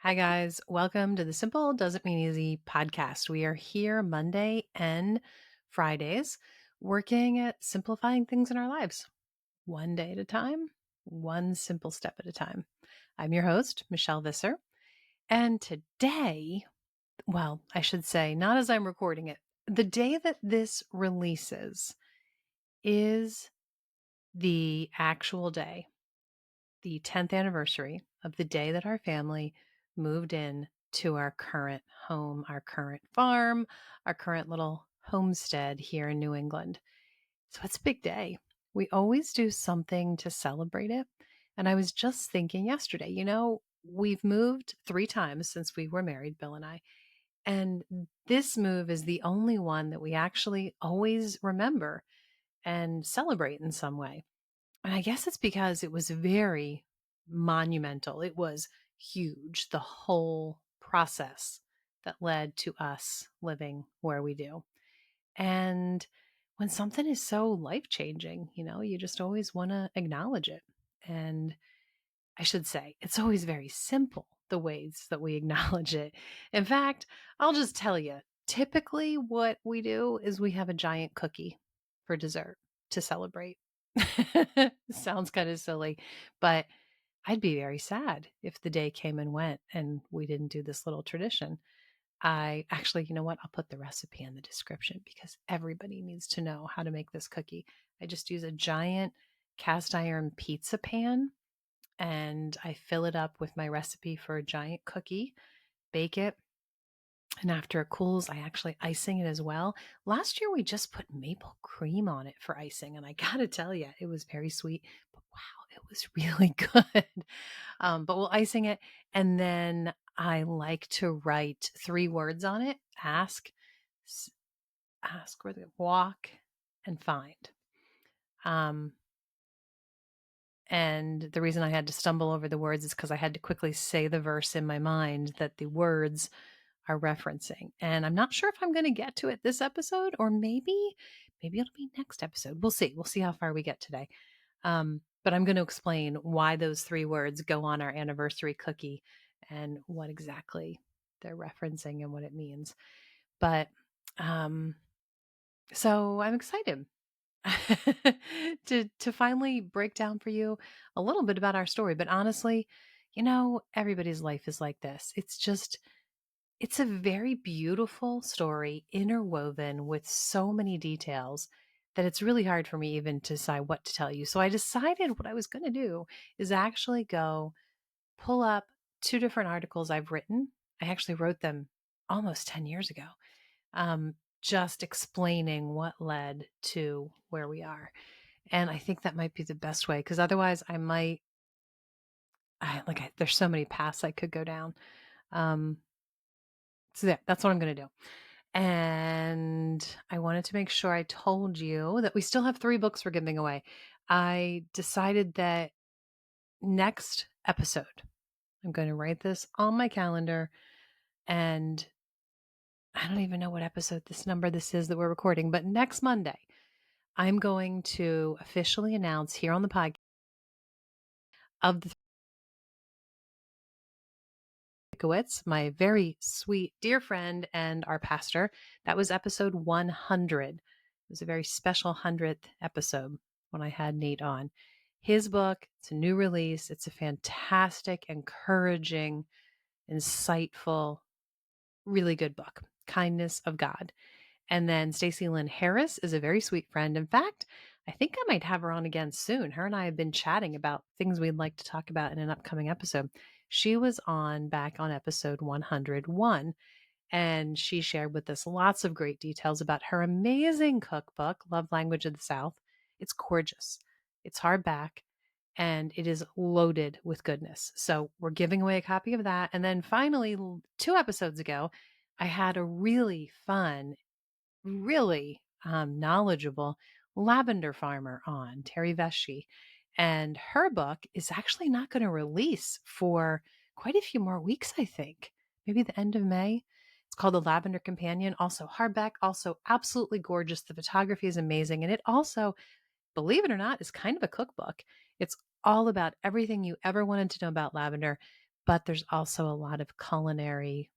Hi, guys. Welcome to the Simple Doesn't Mean Easy podcast. We are here Monday and Fridays working at simplifying things in our lives, one day at a time, one simple step at a time. I'm your host, Michelle Visser. And today, well, I should say, not as I'm recording it, the day that this releases is the actual day, the 10th anniversary of the day that our family moved in to our current home, our current farm, our current little homestead here in New England. So it's a big day. We always do something to celebrate it. And I was just thinking yesterday, we've moved 3 times since we were married, Bill and I. And this move is the only one that we actually always remember and celebrate in some way. And I guess it's because it was very monumental. It was huge, the whole process that led to us living where we do. And when something is so life changing, you just always want to acknowledge it. And I should say, it's always very simple, the ways that we acknowledge it. In fact, I'll just tell you typically what we do is we have a giant cookie for dessert to celebrate. Sounds kind of silly, but I'd be very sad if the day came and went and we didn't do this little tradition. I actually, you know what? I'll put the recipe in the description because everybody needs to know how to make this cookie. I just use a giant cast iron pizza pan and I fill it up with my recipe for a giant cookie, bake it. And after it cools, I actually icing it as well. Last year, we just put maple cream on it for icing. And I got to tell you, it was very sweet, but wow, it was really good. But we'll icing it. And then I like to write 3 words on it: s- ask, walk, and find. Um, And the reason I had to stumble over the words is because I had to quickly say the verse in my mind that the words are referencing. And I'm not sure if I'm going to get to it this episode or maybe it'll be next episode. We'll see. We'll see how far we get today. But I'm going to explain why those 3 words go on our anniversary cookie and what exactly they're referencing and what it means. But um, so I'm excited to finally break down for you a little bit about our story. But honestly, everybody's life is like this. It's a very beautiful story, interwoven with so many details that it's really hard for me even to decide what to tell you. So I decided what I was going to do is actually go pull up 2 different articles I've written. I actually wrote them almost 10 years ago, just explaining what led to where we are. And I think that might be the best way because otherwise there's so many paths I could go down. Um, so yeah, that's what I'm going to do. And I wanted to make sure I told you that we still have 3 books we're giving away. I decided that next episode, I'm going to write this on my calendar, and I don't even know what episode this is that we're recording, but next Monday, I'm going to officially announce here on the podcast of the Kowitz, my very sweet dear friend and our pastor. That was episode 100. It was a very special 100th episode when I had Nate on. His book, it's a new release. It's a fantastic, encouraging, insightful, really good book, Kindness of God. And then Stacey Lynn Harris is a very sweet friend. In fact, I think I might have her on again soon. Her and I have been chatting about things we'd like to talk about in an upcoming episode. She was back on episode 101, and she shared with us lots of great details about her amazing cookbook, Love Language of the South. It's gorgeous. It's hardback and it is loaded with goodness. So we're giving away a copy of that. And then finally, 2 episodes ago, I had a really fun, really knowledgeable lavender farmer on, Terry Vesci. And her book is actually not going to release for quite a few more weeks, I think, maybe the end of May. It's called The Lavender Companion, also hardback, also absolutely gorgeous. The photography is amazing. And it also, believe it or not, is kind of a cookbook. It's all about everything you ever wanted to know about lavender, but there's also a lot of culinary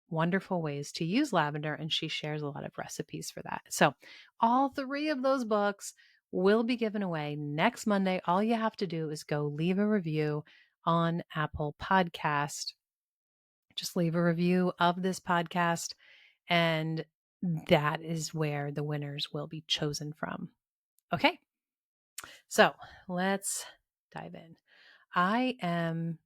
wonderful ways to use lavender, and she shares a lot of recipes for that. So, all three of those books will be given away next Monday. All you have to do is go leave a review on Apple Podcast. Just leave a review of this podcast, and that is where the winners will be chosen from. Okay. So, let's dive in. I am,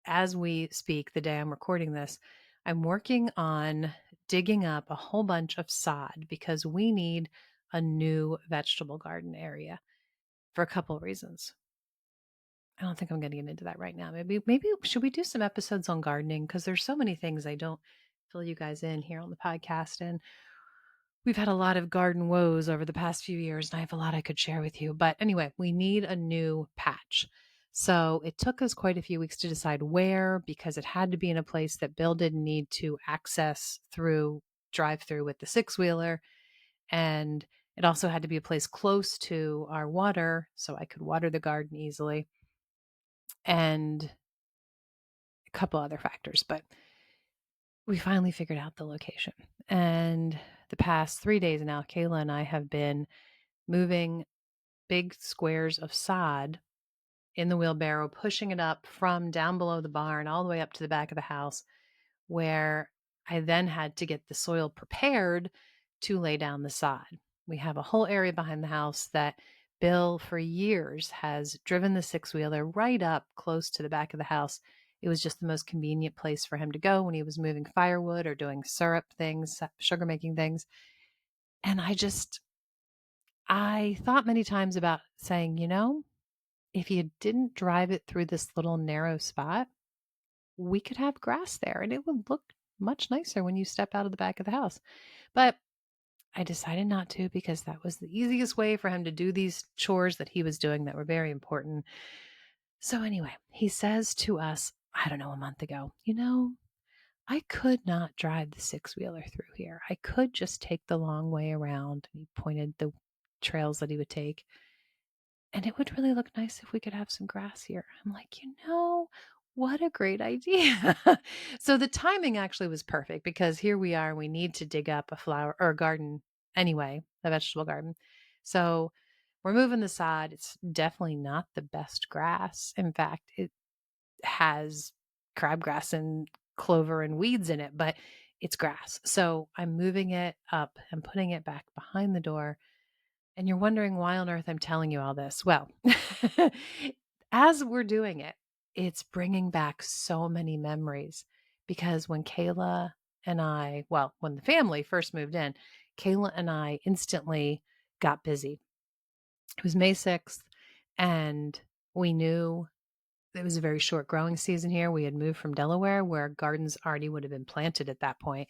as we speak, the day I'm recording this, I'm working on digging up a whole bunch of sod because we need a new vegetable garden area for a couple of reasons. I don't think I'm going to get into that right now. Maybe should we do some episodes on gardening, because there's so many things I don't fill you guys in here on the podcast, and we've had a lot of garden woes over the past few years, and I have a lot I could share with you. But anyway, we need a new patch. So it took us quite a few weeks to decide where, because it had to be in a place that Bill didn't need to access through drive through with the six wheeler. And it also had to be a place close to our water so I could water the garden easily, and a couple other factors. But we finally figured out the location. And the past 3 days now, Kayla and I have been moving big squares of sod in the wheelbarrow, pushing it up from down below the barn all the way up to the back of the house, where I then had to get the soil prepared to lay down the sod. We have a whole area behind the house that Bill, for years, has driven the six wheeler right up close to the back of the house. It was just the most convenient place for him to go when he was moving firewood or doing syrup things, sugar making things. And I thought many times about saying, if you didn't drive it through this little narrow spot, we could have grass there and it would look much nicer when you step out of the back of the house. But I decided not to, because that was the easiest way for him to do these chores that he was doing that were very important. So anyway, he says to us, I don't know, a month ago, I could not drive the six wheeler through here. I could just take the long way around. And he pointed the trails that he would take. And it would really look nice if we could have some grass here. I'm like, what a great idea. So the timing actually was perfect, because here we are, we need to dig up a flower or a garden anyway, a vegetable garden. So we're moving the sod. It's definitely not the best grass. In fact, it has crabgrass and clover and weeds in it, but it's grass. So I'm moving it up and putting it back behind the door. And you're wondering why on earth I'm telling you all this. Well, as we're doing it, it's bringing back so many memories, because when Kayla and when the family first moved in, Kayla and I instantly got busy. It was May 6th, and we knew it was a very short growing season here. We had moved from Delaware, where gardens already would have been planted at that point.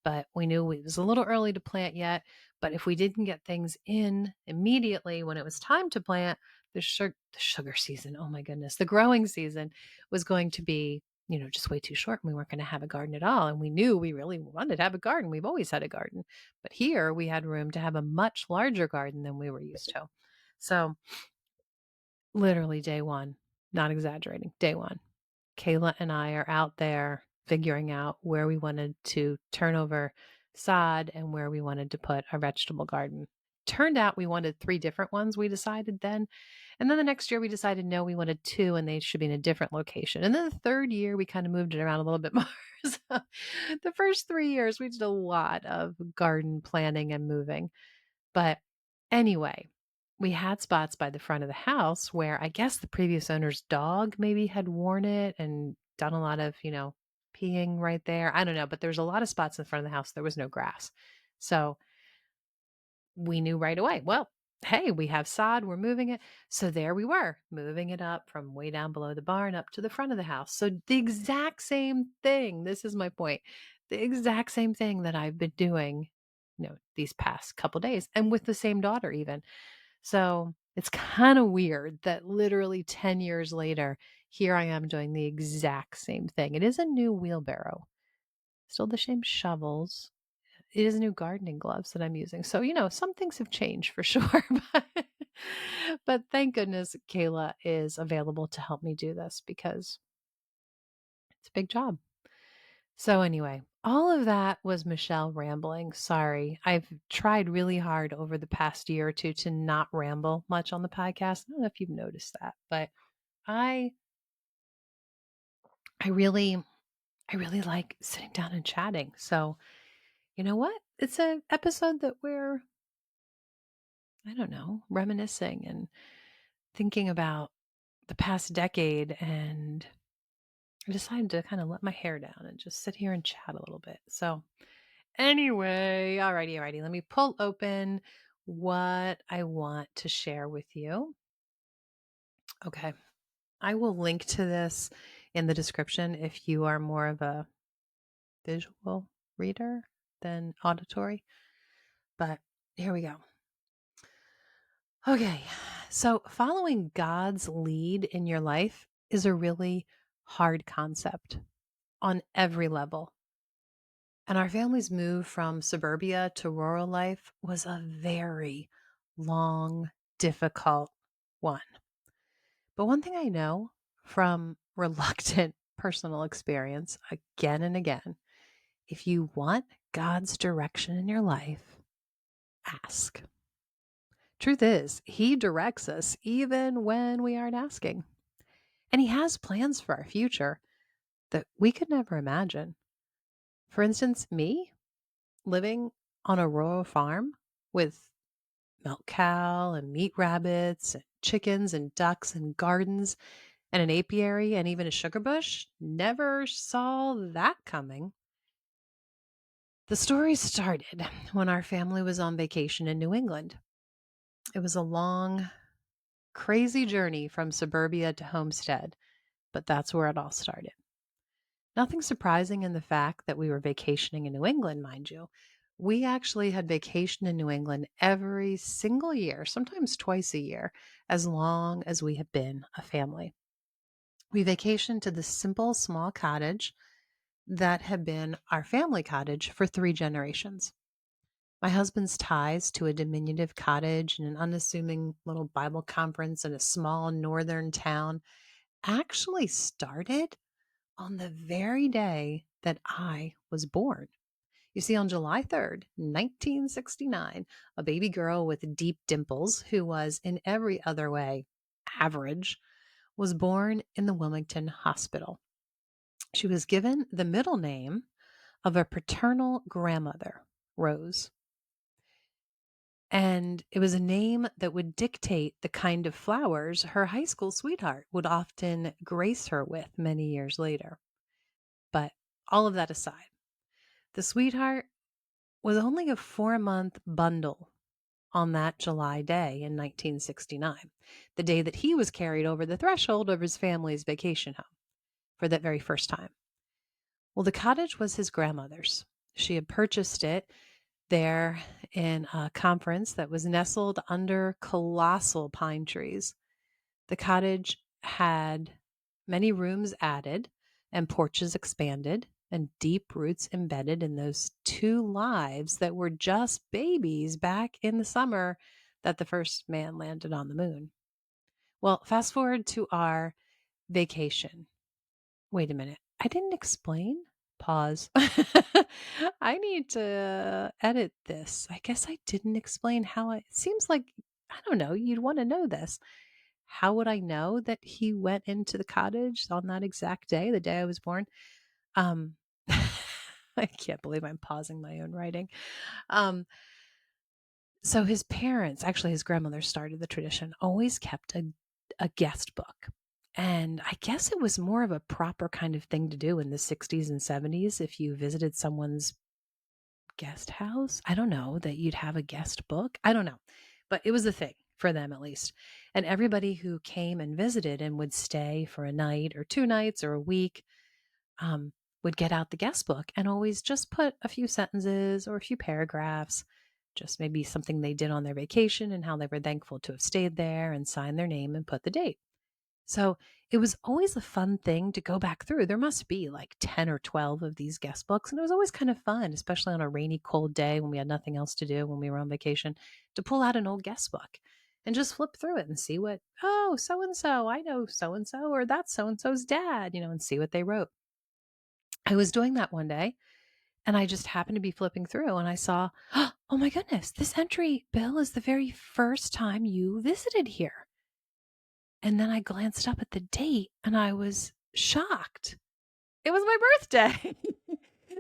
But we knew it was a little early to plant yet. But if we didn't get things in immediately when it was time to plant, the sugar season, oh my goodness, the growing season was going to be, just way too short. And we weren't going to have a garden at all. And we knew we really wanted to have a garden. We've always had a garden. But here we had room to have a much larger garden than we were used to. So literally day one, not exaggerating, day one, Kayla and I are out there figuring out where we wanted to turn over sod and where we wanted to put our vegetable garden. Turned out we wanted 3 different ones, we decided then. And then the next year we decided no, we wanted 2 and they should be in a different location. And then the third year we kind of moved it around a little bit more. So the first 3 years we did a lot of garden planning and moving. But anyway, we had spots by the front of the house where I guess the previous owner's dog maybe had worn it and done a lot of, peeing right there. I don't know, but there's a lot of spots in front of the house. There was no grass. So we knew right away, well, hey, we have sod, we're moving it. So there we were, moving it up from way down below the barn up to the front of the house. So the exact same thing. This is my point. The exact same thing that I've been doing, these past couple days, and with the same daughter even. So it's kind of weird that literally 10 years later, here I am doing the exact same thing. It is a new wheelbarrow, still the same shovels. It is new gardening gloves that I'm using. So, some things have changed for sure. But thank goodness Kayla is available to help me do this, because It's a big job. So, anyway, all of that was Michelle rambling. Sorry. I've tried really hard over the past year or two to not ramble much on the podcast. I don't know if you've noticed that, but I I really I really like sitting down and chatting. So, you know what? It's an episode that we're, I don't know, reminiscing and thinking about the past decade. And I decided to kind of let my hair down and just sit here and chat a little bit. So, anyway, alrighty. Let me pull open what I want to share with you. Okay. I will link to this in the description if you are more of a visual reader than auditory. But here we go. Okay. So, following God's lead in your life is a really hard concept on every level. And our family's move from suburbia to rural life was a very long, difficult one. But one thing I know from reluctant personal experience again and again, if you want God's direction in your life, ask. Truth is, He directs us even when we aren't asking. And He has plans for our future that we could never imagine. For instance, me living on a rural farm with milk cow and meat rabbits and chickens and ducks and gardens and an apiary and even a sugar bush, never saw that coming. The story started when our family was on vacation in New England. It was a long, crazy journey from suburbia to homestead, but that's where it all started. Nothing surprising in the fact that we were vacationing in New England, mind you. We actually had vacation in New England every single year, sometimes twice a year, as long as we had been a family. We vacationed to this simple small cottage that had been our family cottage for 3 generations. My husband's ties to a diminutive cottage in an unassuming little Bible conference in a small northern town actually started on the very day that I was born. You see, on July 3rd, 1969, a baby girl with deep dimples, who was in every other way average, was born in the Wilmington Hospital. She was given the middle name of a paternal grandmother, Rose. And it was a name that would dictate the kind of flowers her high school sweetheart would often grace her with many years later. But all of that aside, the sweetheart was only a 4-month bundle on that July day in 1969, the day that he was carried over the threshold of his family's vacation home for that very first time. Well, the cottage was his grandmother's. She had purchased it there in a conference that was nestled under colossal pine trees. The cottage had many rooms added and porches expanded and deep roots embedded in those two lives that were just babies back in the summer that the first man landed on the moon. Well, fast forward to our vacation. Wait a minute. I didn't explain. Pause. I need to edit this. I guess I didn't explain how it seems like, I don't know, you'd want to know this. How would I know that he went into the cottage on that exact day, the day I was born? Um, I can't believe I'm pausing my own writing. Um, so his parents, actually his grandmother started the tradition, always kept a guest book. And I guess it was more of a proper kind of thing to do in the 60s and 70s if you visited someone's guest house. I don't know, that you'd have a guest book. I don't know. But it was a thing for them at least. And everybody who came and visited and would stay for a night or 2 nights or a week um, would get out the guest book and always just put a few sentences or a few paragraphs, just maybe something they did on their vacation and how they were thankful to have stayed there, and sign their name and put the date. So it was always a fun thing to go back through. There must be like 10 or 12 of these guest books. And it was always kind of fun, especially on a rainy, cold day when we had nothing else to do when we were on vacation, to pull out an old guest book and just flip through it and see what, oh, so and so, I know so and so, or that's so and so's dad, and see what they wrote. I was doing that one day and I just happened to be flipping through and I saw, oh my goodness, this entry, Bill, is the very first time you visited here. And then I glanced up at the date and I was shocked. It was my birthday.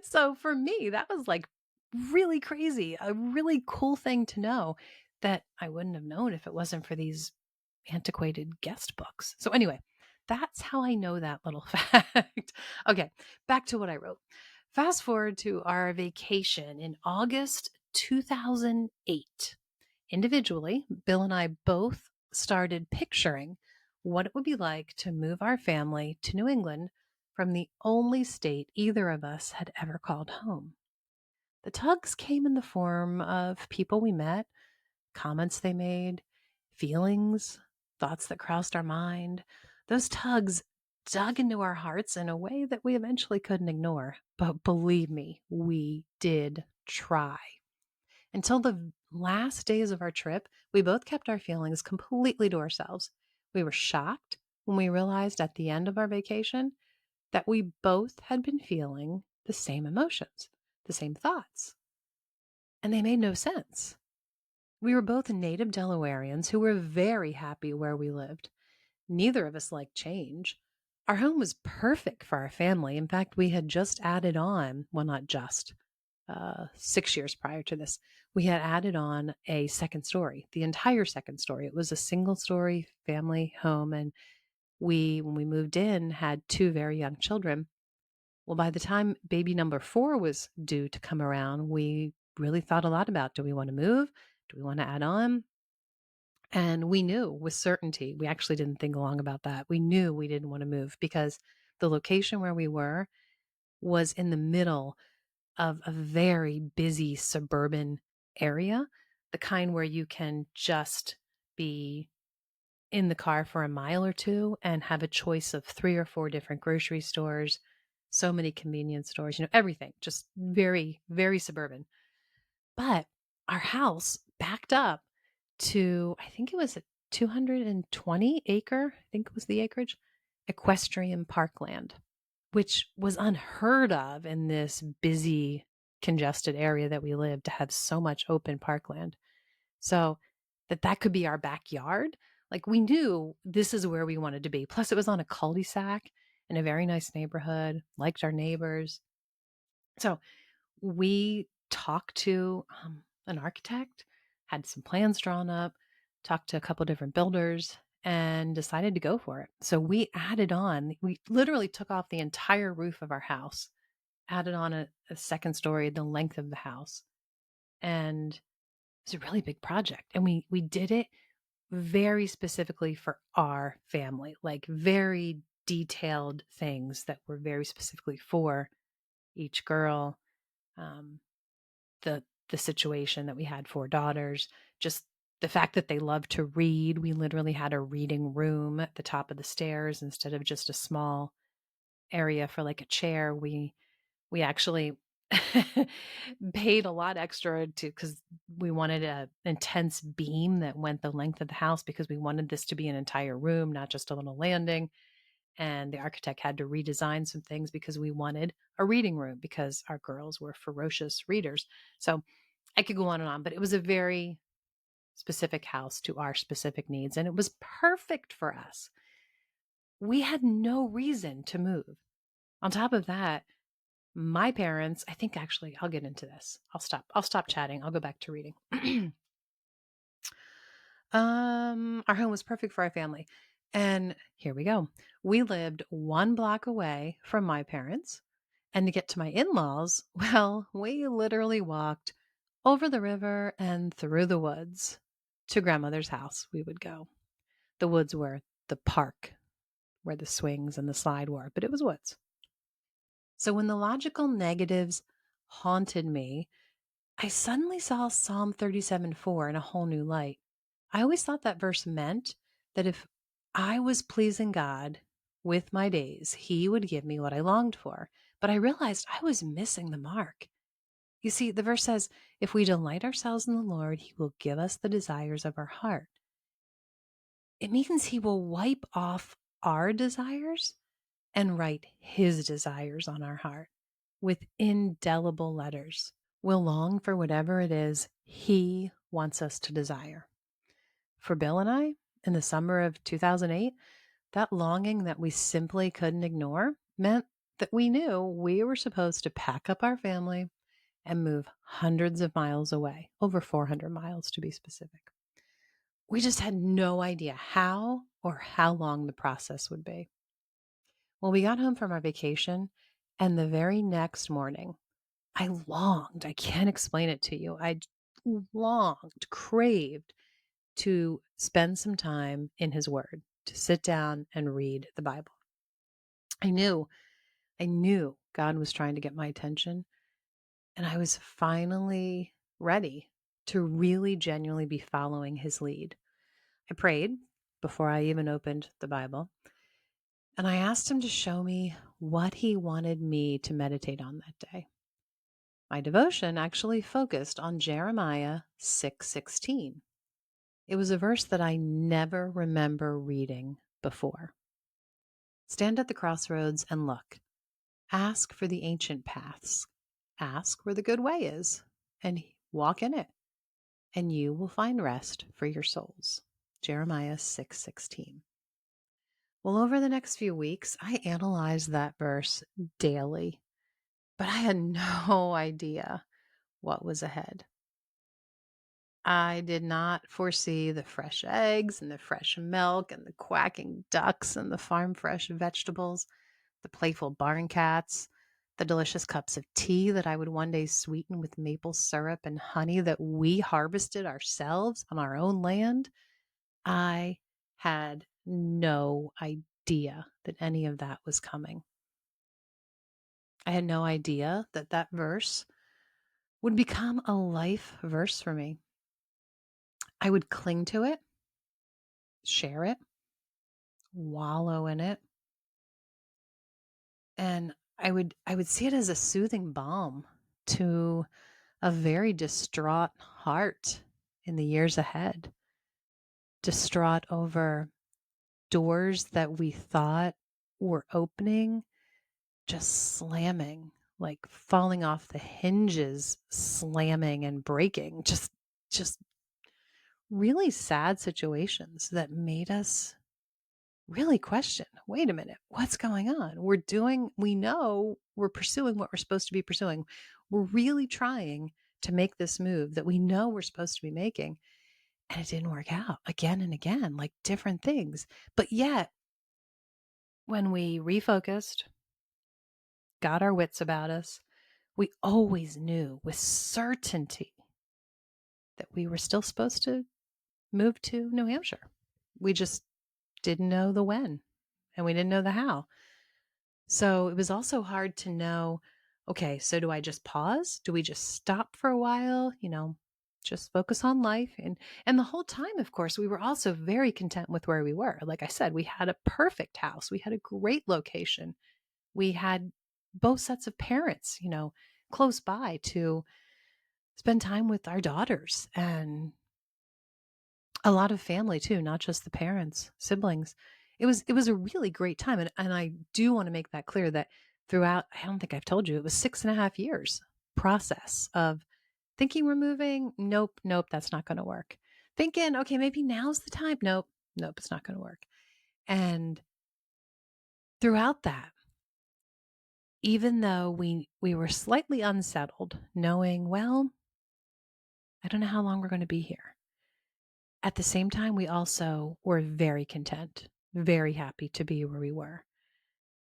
So for me, that was like really crazy, a really cool thing to know that I wouldn't have known if it wasn't for these antiquated guest books. So anyway, that's how I know that little fact. Okay, back to what I wrote. Fast forward to our vacation in August 2008. Individually, Bill and I both started picturing what it would be like to move our family to New England from the only state either of us had ever called home. The tugs came in the form of people we met, comments they made, feelings, thoughts that crossed our mind. Those tugs dug into our hearts in a way that we eventually couldn't ignore. But believe me, we did try. Until the last days of our trip, we both kept our feelings completely to ourselves. We were shocked when we realized at the end of our vacation that we both had been feeling the same emotions, the same thoughts, and they made no sense. We were both native Delawareans who were very happy where we lived. Neither of us liked change. Our home was perfect for our family. In fact, we had just added on, well, not just, 6 years prior to this, we had added on a second story, the entire second story. It was a single story family home. And when we moved in, had two very young children. Well, by the time baby number 4 was due to come around, we really thought a lot about, do we want to move? Do we want to add on? And we knew with certainty, we actually didn't think long about that. We knew we didn't want to move because the location where we were was in the middle of a very busy suburban area, the kind where you can just be in the car for a mile or two and have a choice of 3 or 4 different grocery stores, so many convenience stores, everything, just very, very suburban. But our house backed up to, I think it was a 220 acre, I think it was the acreage, equestrian parkland, which was unheard of in this busy, congested area that we lived, to have so much open parkland. So that could be our backyard. Like, we knew this is where we wanted to be. Plus, it was on a cul-de-sac in a very nice neighborhood, liked our neighbors. So we talked to an architect, had some plans drawn up, talked to a couple different builders, and decided to go for it. So we added on, we literally took off the entire roof of our house, added on a second story, the length of the house. And it was a really big project. And we did it very specifically for our family, like very detailed things that were very specifically for each girl. Um, the the situation that we had 4 daughters, just the fact that they loved to read. We literally had a reading room at the top of the stairs instead of just a small area for like a chair. We actually paid a lot extra to, because we wanted a intense beam that went the length of the house, because we wanted this to be an entire room, not just a little landing. And the architect had to redesign some things because we wanted a reading room, because our girls were ferocious readers. So I could go on, but it was a very specific house to our specific needs, and it was perfect for us. We had no reason to move. On top of that, my parents, I think, actually, I'll get into this. I'll stop chatting. I'll go back to reading. Our home was perfect for our family. And here we go. We lived 1 block away from my parents. And to get to my in-laws, well, we literally walked over the river and through the woods to grandmother's house. We would go. The woods were the park where the swings and the slide were, but it was woods. So when the logical negatives haunted me, I suddenly saw Psalm 37:4 in a whole new light. I always thought that verse meant that if I was pleasing God with my days, He would give me what I longed for. But I realized I was missing the mark. You see, the verse says, if we delight ourselves in the Lord, He will give us the desires of our heart. It means He will wipe off our desires and write His desires on our heart. with indelible letters. We'll long for whatever it is He wants us to desire. For Bill and I, in the summer of 2008, that longing that we simply couldn't ignore meant that we knew we were supposed to pack up our family and move hundreds of miles away, over 400 miles to be specific. We just had no idea how or how long the process would be. Well, we got home from our vacation, and the very next morning, I can't explain it to you. Longed, craved to spend some time in His Word, to sit down and read the Bible. I knew God was trying to get my attention, and I was finally ready to really genuinely be following His lead. I prayed before I even opened the Bible, and I asked Him to show me what He wanted me to meditate on that day. My devotion actually focused on Jeremiah 6:16. It was a verse that I never remember reading before. Stand at the crossroads and look. Ask for the ancient paths. Ask where the good way is and walk in it, and you will find rest for your souls. Jeremiah 6:16. Well, over the next few weeks, I analyzed that verse daily, but I had no idea what was ahead. I did not foresee the fresh eggs and the fresh milk and the quacking ducks and the farm fresh vegetables, the playful barn cats, the delicious cups of tea that I would one day sweeten with maple syrup and honey that we harvested ourselves on our own land. I had no idea that any of that was coming. I had no idea that that verse would become a life verse for me. I would cling to it, share it, wallow in it, and I would see it as a soothing balm to a very distraught heart in the years ahead. Distraught over doors that we thought were opening, just slamming, like falling off the hinges, slamming and breaking. Just really sad situations that made us really question, wait a minute, what's going on? We know we're pursuing what we're supposed to be pursuing. We're really trying to make this move that we know we're supposed to be making. And it didn't work out again and again, like different things. But yet, when we refocused, got our wits about us, we always knew with certainty that we were still supposed to move to New Hampshire. We just didn't know the when and we didn't know the how. So it was also hard to know, okay, so do I just pause? Do we just stop for a while? Just focus on life. And the whole time, of course, we were also very content with where we were. Like I said, we had a perfect house. We had a great location. We had both sets of parents, close by to spend time with our daughters and a lot of family too, not just the parents, siblings. It was a really great time. And I do want to make that clear that throughout, I don't think I've told you, it was 6.5 years process of thinking we're moving. Nope, nope, that's not going to work. Thinking, okay, maybe now's the time. Nope, nope, it's not going to work. And throughout that, even though we were slightly unsettled, knowing, well, I don't know how long we're going to be here. At the same time, we also were very content, very happy to be where we were.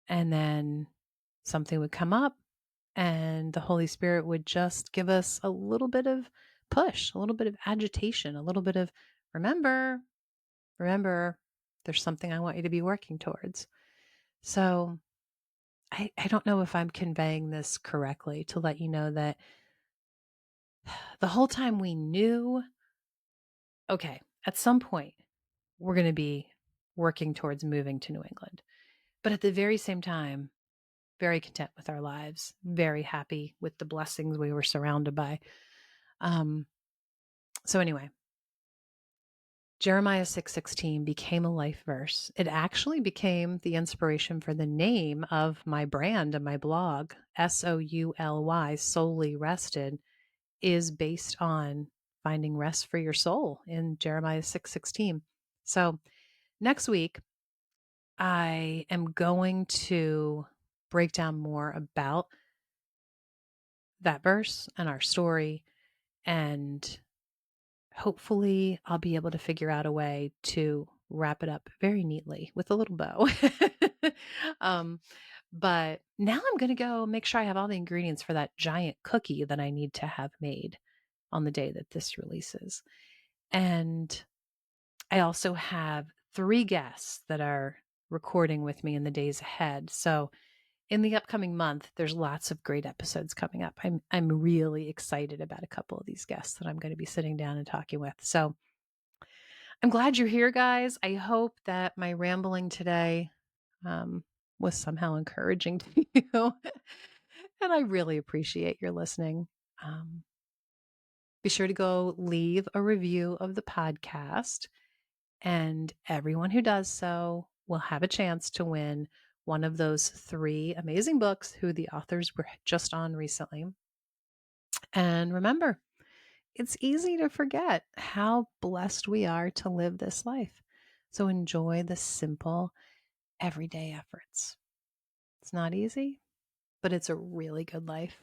And then something would come up and the Holy Spirit would just give us a little bit of push, a little bit of agitation, a little bit of remember, there's something I want you to be working towards. So I don't know if I'm conveying this correctly to let you know that the whole time we knew, okay, at some point we're going to be working towards moving to New England. But at the very same time, very content with our lives, very happy with the blessings we were surrounded by. So anyway, Jeremiah 6:16 became a life verse. It actually became the inspiration for the name of my brand and my blog. SOULY, Solely Rested, is based on finding rest for your soul in Jeremiah 6:16. So, next week I am going to break down more about that verse and our story, and hopefully I'll be able to figure out a way to wrap it up very neatly with a little bow. um, but now I'm going to go make sure I have all the ingredients for that giant cookie that I need to have made on the day that this releases. And I also have 3 guests that are recording with me in the days ahead. So in the upcoming month, there's lots of great episodes coming up. I'm really excited about a couple of these guests that I'm going to be sitting down and talking with. So I'm glad you're here, guys. I hope that my rambling today was somehow encouraging to you. And I really appreciate your listening. Be sure to go leave a review of the podcast. And everyone who does so will have a chance to win one of those 3 amazing books who the authors were just on recently. And remember, it's easy to forget how blessed we are to live this life. So enjoy the simple, everyday efforts. It's not easy, but it's a really good life.